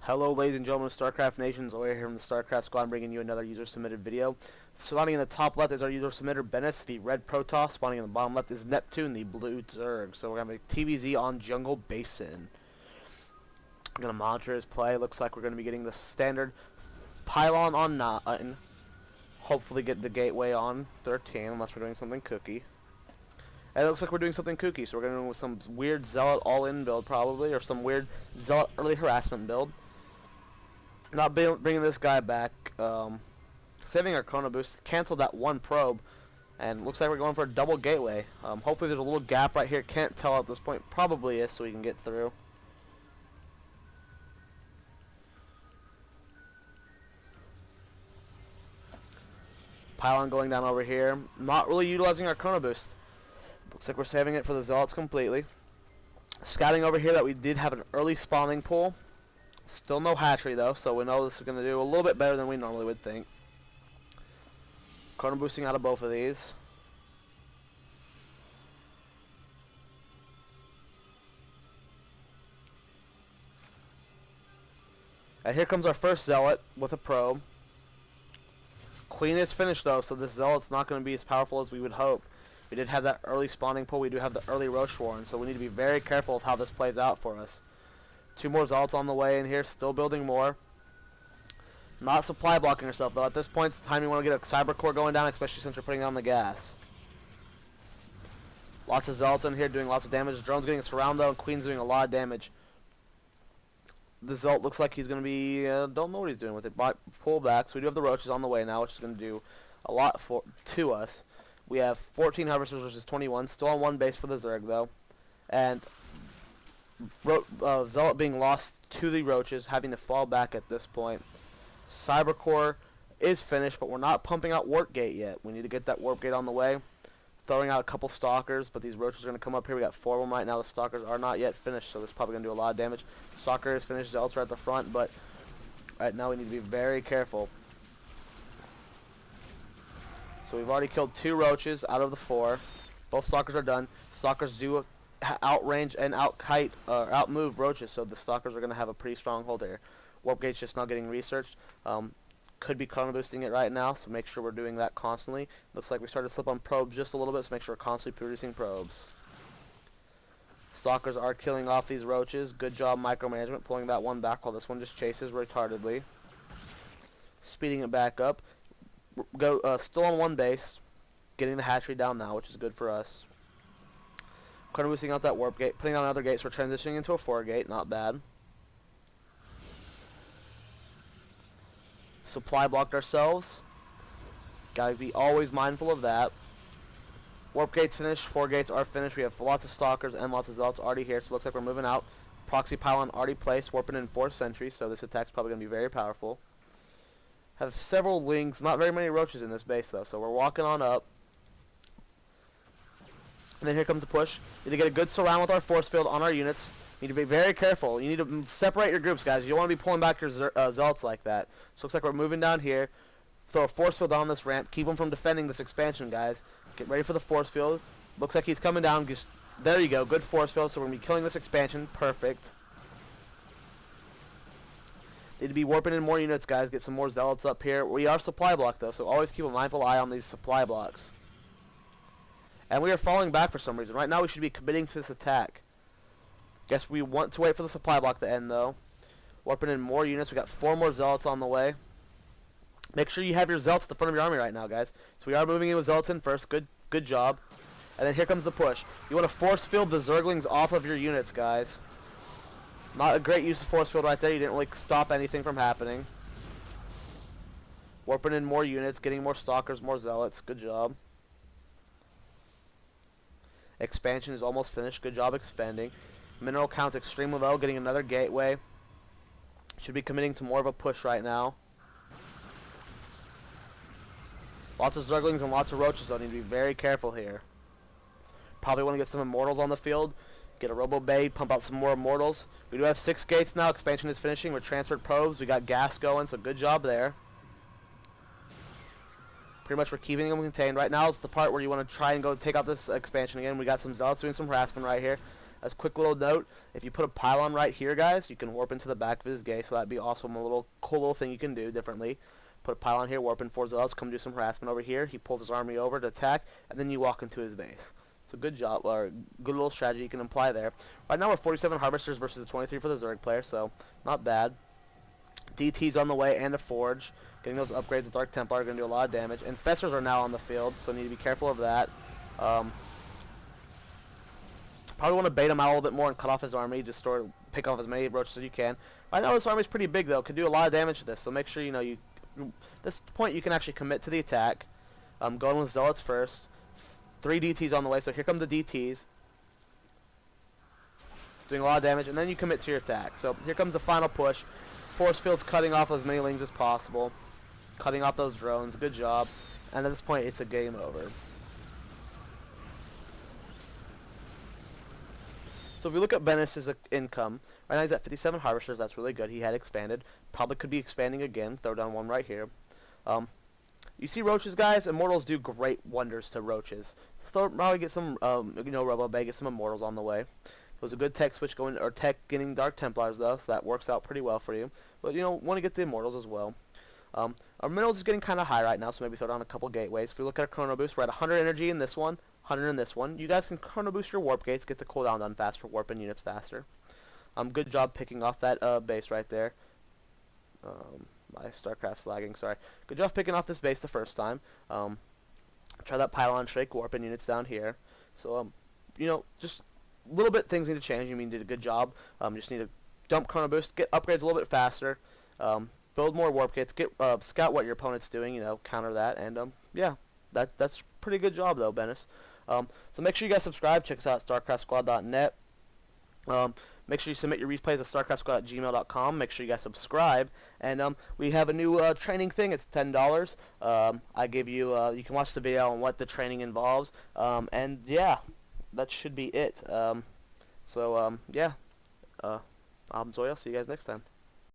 Hello ladies and gentlemen of StarCraft Nations, we're here from the StarCraft Squad bringing you another user submitted video. Spawning in the top left is our user submitter Benis, the red Protoss. Spawning in the bottom left is Neptune, the blue Zerg. So we're going to make TvZ on jungle Basin. I'm going to monitor his play. Looks like we're going to be getting the standard pylon on 9. Hopefully get the gateway on 13 unless we're doing something kooky. And it looks like we're doing something kooky, so we're going to go with some weird Zealot all-in build probably, or some weird Zealot early harassment build. Not bringing this guy back, saving our Chrono Boost, canceled that one probe, and looks like we're going for a double gateway. Hopefully there's a little gap right here, can't tell at this point, probably is, so we can get through. Pylon going down over here, not really utilizing our Chrono Boost. Looks like we're saving it for the Zealots completely. Scouting over here that we did have an early spawning pool. Still no hatchery though, so we know this is going to do a little bit better than we normally would think. Chrono boosting out of both of these. And here comes our first Zealot with a probe. Queen is finished though, so this Zealot's not going to be as powerful as we would hope. We did have that early spawning pool, we do have the early Roche Warren, so we need to be very careful of how this plays out for us. 2 more Zealots on the way in here, still building more. Not supply blocking herself though. At this point, it's the time you want to get a Cyber Core going down, especially since you're putting on the gas. Lots of Zealots in here doing lots of damage. Drone's getting a surround though, and Queen's doing a lot of damage. The Zealot looks like he's going to be, don't know what he's doing with it. Pull back, so we do have the Roaches on the way now, which is going to do a lot to us. We have 14 Harvesters versus 21, still on one base for the Zerg though. And Zealot being lost to the Roaches, having to fall back at this point. Cyber Core is finished, but we're not pumping out Warp Gate yet. We need to get that Warp Gate on the way. Throwing out a couple Stalkers, but these Roaches are going to come up here. We got 4 of them right now. The Stalkers are not yet finished, so it's probably going to do a lot of damage. Stalker is finished. Zealots are at the front, but right now we need to be very careful. So we've already killed 2 Roaches out of the 4. Both Stalkers are done. Stalkers do outrange and outmove Roaches, so the Stalkers are going to have a pretty strong hold here. Warp Gate's just not getting researched. Could be Chrono boosting it right now, so make sure we're doing that constantly. Looks like we started to slip on probes just a little bit, so make sure we're constantly producing probes. Stalkers are killing off these Roaches. Good job micromanagement, pulling that one back while this one just chases retardedly. Speeding it back up. Still on one base. Getting the hatchery down now, which is good for us. Chrono boosting out that Warp Gate, putting on another gate, so we're transitioning into a 4 gate, not bad. Supply blocked ourselves. Gotta be always mindful of that. Warp Gate's finished, 4 gates are finished. We have lots of Stalkers and lots of Zealots already here, so it looks like we're moving out. Proxy Pylon already placed, warping in 4th Century, so this attack's probably gonna be very powerful. Have several Lings, not very many Roaches in this base though, so we're walking on up. And then here comes the push. Need to get a good surround with our force field on our units. Need to be very careful. You need to separate your groups, guys. You don't want to be pulling back your Zealots like that. So looks like we're moving down here. Throw a force field on this ramp. Keep them from defending this expansion, guys. Get ready for the force field. Looks like he's coming down. Just, there you go. Good force field. So we're going to be killing this expansion. Perfect. Need to be warping in more units, guys. Get some more Zealots up here. We are supply blocked, though, so always keep a mindful eye on these supply blocks. And we are falling back for some reason. Right now we should be committing to this attack. Guess we want to wait for the supply block to end though. Warping in more units. We got 4 more Zealots on the way. Make sure you have your Zealots at the front of your army right now, guys. So we are moving in with Zealots in first. Good job. And then here comes the push. You want to force field the Zerglings off of your units, guys. Not a great use of force field right there. You didn't really stop anything from happening. Warping in more units, getting more Stalkers, more Zealots. Good job. Expansion is almost finished. Good job expanding. Mineral count's extremely low. Getting another gateway. Should be committing to more of a push right now. Lots of Zerglings and lots of Roaches, though. Need to be very careful here. Probably want to get some Immortals on the field. Get a Robo Bay. Pump out some more Immortals. We do have 6 gates now. Expansion is finishing. We're transferred probes. We got gas going, so good job there. Pretty much we're keeping them contained. Right now is the part where you want to try and go take out this expansion again. We got some Zealots doing some harassment right here. As a quick little note, if you put a pylon right here, guys, you can warp into the back of his gate, so that'd be awesome. A cool little thing you can do differently. Put a pylon here, warp in 4 zealots, come do some harassment over here. He pulls his army over to attack, and then you walk into his base. So good job, or good little strategy you can apply there. Right now we're 47 harvesters versus the 23 for the Zerg player, so not bad. DT's on the way and a forge. Getting those upgrades with Dark Templar are going to do a lot of damage. Infestors are now on the field, so need to be careful of that. Probably want to bait him out a little bit more and cut off his army. Just pick off as many roaches as you can. Right now this army's pretty big though. Could do a lot of damage to this, so make sure this point you can actually commit to the attack. Going with zealots first. 3 DTs on the way, so here come the DTs. Doing a lot of damage, and then you commit to your attack. So here comes the final push. Force field's cutting off as many lings as possible. Cutting off those drones. Good job. And at this point, it's a game over. So if we look at Benis's income, right now he's at 57 harvesters. That's really good. He had expanded. Probably could be expanding again. Throw down one right here. You see roaches, guys? Immortals do great wonders to roaches. So probably get some, Robo Bay, get some immortals on the way. It was a good tech switch getting Dark Templars though, so that works out pretty well for you. But want to get the immortals as well. Our minerals is getting kind of high right now, so maybe throw down a couple gateways. If we look at our chrono boost, we're at 100 energy in this one, 100 in this one. You guys can chrono boost your warp gates, get the cooldown done faster, warping units faster. Good job picking off that base right there. My StarCraft's lagging, sorry. Good job picking off this base the first time. Try that pylon trick, warping units down here. So, just little bit things need to change. You did a good job. Just need to dump chrono boost, get upgrades a little bit faster, build more warp kits, get scout what your opponent's doing, counter that, and yeah, that's a pretty good job though, Benis. So make sure you guys subscribe. Check us out at starcraftsquad.net. Make sure you submit your replays at starcraftsquad@gmail.com. Make sure you guys subscribe, and we have a new training thing. It's $10. I give you you can watch the video on what the training involves, and yeah, that should be it. Yeah, I'm Zoya. See you guys next time.